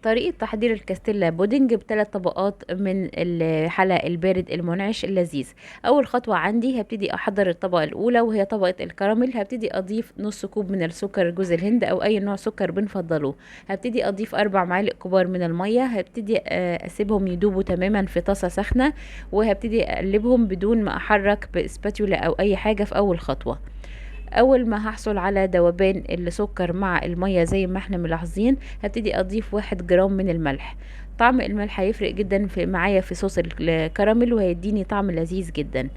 طريقة تحضير الكاستيلا بودنج بثلاث طبقات من الحلى البارد المنعش اللذيذ. اول خطوة عندي هبتدي احضر الطبقة الاولى وهي طبقة الكراميل. هبتدي اضيف نص كوب من السكر جوز الهند او اي نوع سكر بنفضله. هبتدي اضيف 4 معالق كبار من المية. هبتدي اسيبهم يدوبوا تماما في طاسة سخنة، وهبتدي اقلبهم بدون ما احرك باسباتيولا او اي حاجة في اول خطوة. اول ما هحصل على ذوبان السكر مع المية زي ما احنا ملاحظين، هبتدي اضيف 1 جرام من الملح. طعم الملح هيفرق جدا في معايا في صوص الكراميل وهيديني طعم لذيذ جدا.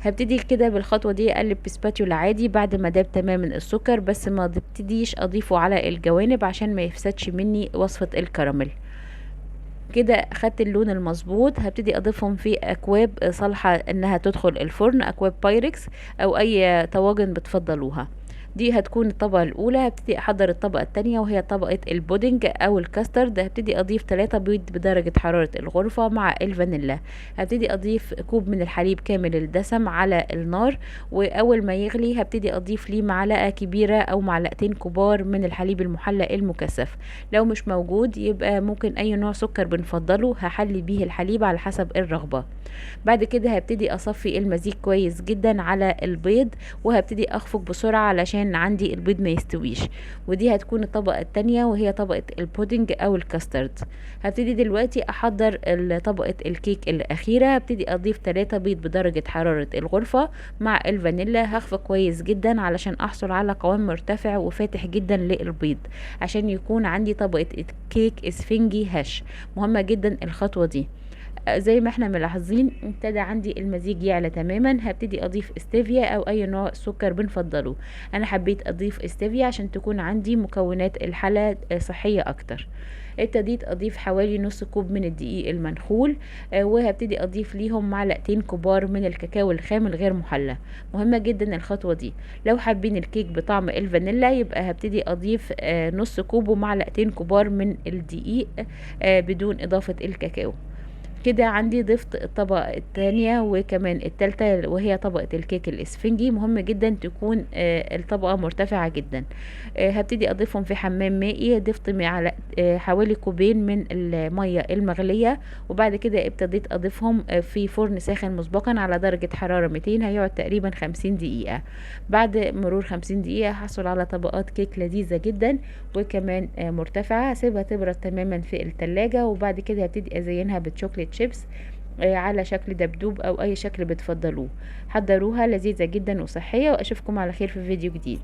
هبتدي كده بالخطوة دي اقلب بسباتيولا عادي بعد ما داب تماما السكر، بس ما تبتديش اضيفه على الجوانب عشان ما يفسدش مني وصفة الكراميل. كده اخدت اللون المظبوط. هبتدي اضيفهم في اكواب صالحة انها تدخل الفرن، اكواب بايركس او اي طواجن بتفضلوها. دي هتكون الطبقة الاولى. هبتدي احضر الطبقة التانية وهي طبقة البودنج او الكاسترد. هبتدي اضيف 3 بيض بدرجة حرارة الغرفة مع الفانيلا. هبتدي اضيف كوب من الحليب كامل الدسم على النار، واول ما يغلي هبتدي اضيف ليه معلقة كبيرة او معلقتين كبار من الحليب المحلى المكثف. لو مش موجود يبقى ممكن اي نوع سكر بنفضله، هحلي بيه الحليب على حسب الرغبة. بعد كده هبتدي اصفي المزيج كويس جدا على البيض، وهبتدي اخفق بسرعة علشان عندي البيض ما يستويش. ودي هتكون الطبقة التانية وهي طبقة البودنج او الكاسترد. هبتدي دلوقتي احضر طبقة الكيك الاخيرة. هبتدي اضيف 3 بيض بدرجة حرارة الغرفة مع الفانيلا. هخفق كويس جدا علشان احصل على قوام مرتفع وفاتح جدا للبيض، عشان يكون عندي طبقة كيك اسفنجي هش. مهمة جدا الخطوة دي. زي ما احنا ملاحظين ابتدى عندي المزيج يعلى تماما. هبتدي اضيف استيفيا او اي نوع سكر بنفضله. انا حبيت اضيف استيفيا عشان تكون عندي مكونات الحلا صحية اكتر. ابتديت اضيف حوالي نص كوب من الدقيق المنخول، وهبتدي اضيف ليهم معلقتين كبار من الكاكاو الخام الغير محلى. مهمة جدا الخطوة دي. لو حابين الكيك بطعم الفانيلا يبقى هبتدي اضيف نص كوب ومعلقتين كبار من الدقيق بدون اضافة الكاكاو. كده عندي ضفت الطبقة التانية وكمان التالتة وهي طبقة الكيك الاسفنجي. مهم جدا تكون الطبقة مرتفعة جدا. هبتدي اضيفهم في حمام مائي. ضفت حوالي كوبين من المية المغلية، وبعد كده ابتديت اضيفهم في فرن ساخن مسبقا على درجة حرارة 200. هيقعد تقريبا 50 دقيقة. بعد مرور 50 دقيقة هحصل على طبقات كيك لذيذة جدا وكمان مرتفعة. هسيبها تبرد تماما في التلاجة، وبعد كده هبتدي ازينها بشوكليت شيبس على شكل دبدوب او اي شكل بتفضلوه. حضروها لذيذة جدا وصحية، واشوفكم على خير في فيديو جديد.